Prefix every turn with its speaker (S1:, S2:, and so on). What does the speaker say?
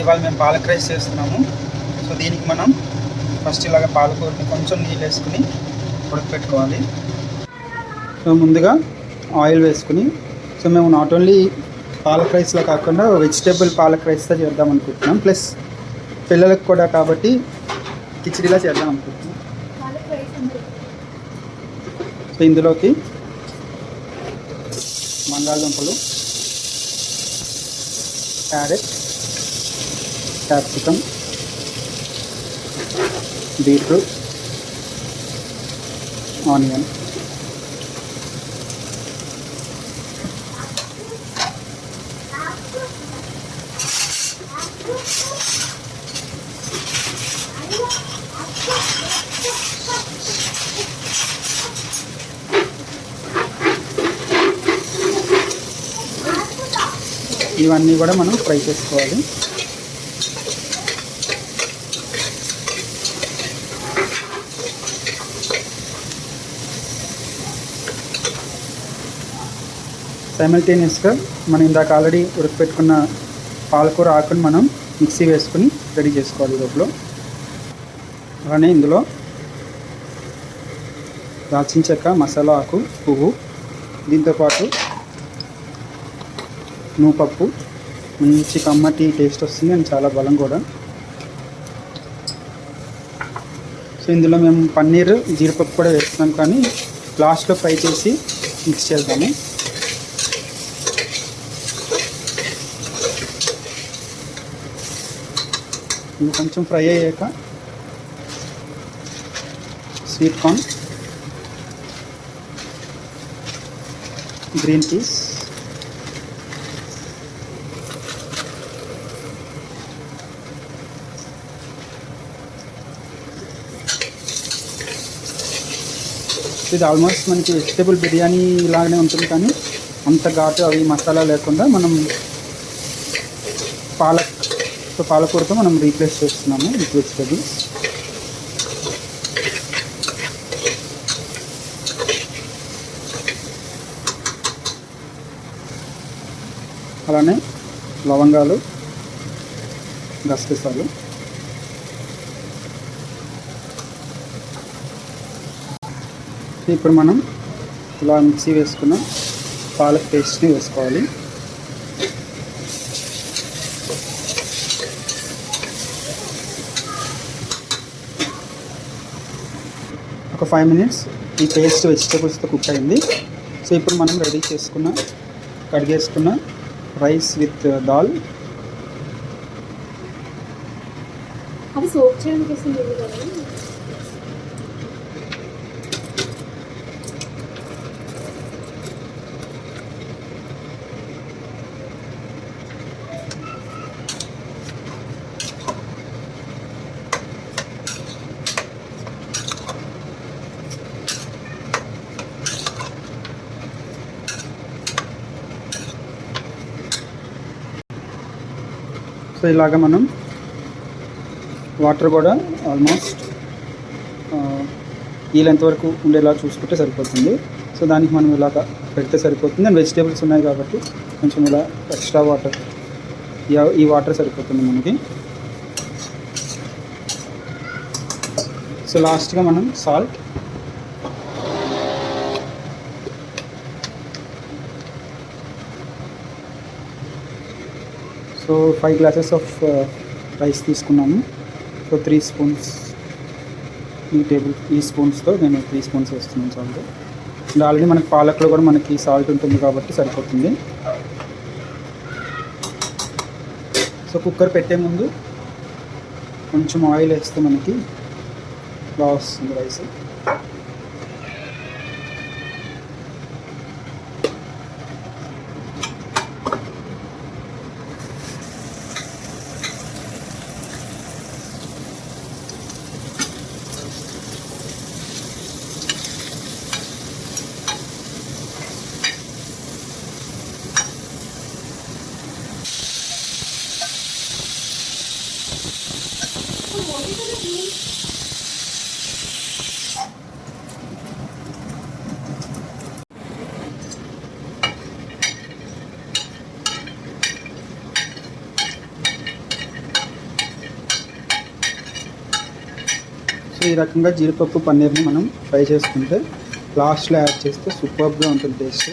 S1: ఇవాళ మేము పాలక్ రైస్ చేస్తున్నాము. సో దీనికి మనం ఫస్ట్ ఇలాగ పాలకూరని కొంచెం నీళ్ళు వేసుకుని ఉడకపెట్టుకోవాలి. సో ముందుగా ఆయిల్ వేసుకుని, సో మేము నాట్ ఓన్లీ పాలక్ రైస్లో కాకుండా వెజిటేబుల్ పాలక్ రైస్తో చేద్దాం అనుకుంటున్నాం. ప్లస్ పిల్లలకు కూడా కాబట్టి కిచిడిలా చేద్దాం అనుకుంటున్నాం. సో ఇందులోకి బంగాళదుంపలు, క్యారెట్, క్యాప్సికమ్, బీట్రూట్, ఆనియన్, ఇవన్నీ కూడా మనం ఫ్రై చేసుకోవాలి. సైమల్టేనియస్గా మనం ఇందాక ఆల్రెడీ ఉడకపెట్టుకున్న పాలకూర ఆకుని మనం మిక్సీ వేసుకుని రెడీ చేసుకోవాలి లోపల. అలానే ఇందులో దాల్చిన చెక్క, మసాలా ఆకు, పువ్వు, దీంతోపాటు నూపప్పు, మంచి కమ్మటి టేస్ట్ వస్తుంది అండ్ చాలా బలం కూడా. సో ఇందులో మేము పన్నీర్, జీడిపప్పు కూడా వేస్తున్నాం, కానీ లాస్ట్లో ఫ్రై చేసి మిక్స్ చేద్దాము. ఇది కొంచెం ఫ్రై అయ్యాక స్వీట్ కార్న్, గ్రీన్ పీస్, ఇది ఆల్మోస్ట్ మనకి వెజిటేబుల్ బిర్యానీ లాగానే ఉంటుంది, కానీ అంత ఘాటు అవి మసాలా లేకుండా మనం పాలకూరతో మనం రీప్లేస్ చేస్తున్నాము విత్ వెజిటేబుల్స్. అలానే లవంగాలు, గసగసాలు, ఇప్పుడు మనం ఇలా మిక్సీ వేసుకున్న పాలక్ పేస్ట్ని వేసుకోవాలి. ఒక 5 minutes ఈ పేస్ట్ వెజిటేబుల్స్తో కుక్ అయింది. సో ఇప్పుడు మనం రెడీ చేసుకున్న కడిగేసుకున్న రైస్ విత్ దాల్,
S2: అది సోక్ చేయడం కోసం
S1: సో ఇలాగ మనం వాటర్ కూడా ఆల్మోస్ట్ ఈ లెంత్ వరకు ఉండేలా చూసుకుంటే సరిపోతుంది. సో దానికి మనం ఇలాగ పెడితే సరిపోతుంది. అండ్ వెజిటేబుల్స్ ఉన్నాయి కాబట్టి కొంచెం ఇలా ఎక్స్ట్రా వాటర్, ఈ వాటర్ సరిపోతుంది మనకి. సో లాస్ట్గా మనం salt, so 5 glasses of rice తీసుకున్నాము. సో 3 spoons, ఈ స్పూన్స్తో నేను 3 spoons వేస్తున్నాను సాల్ట్. అండ్ ఆల్రెడీ మనకి పాలక్లో కూడా మనకి సాల్ట్ ఉంటుంది కాబట్టి సరిపోతుంది. సో కుక్కర్ పెట్టే ముందు కొంచెం ఆయిల్ వేస్తే మనకి బాగా వస్తుంది రైస్. సో ఈ రకంగా జీడిపప్పు పన్నీర్ని మనం ఫ్రై చేసుకుంటే లాస్ట్లో యాడ్ చేస్తే సూపర్గా ఉంటుంది టేస్ట్.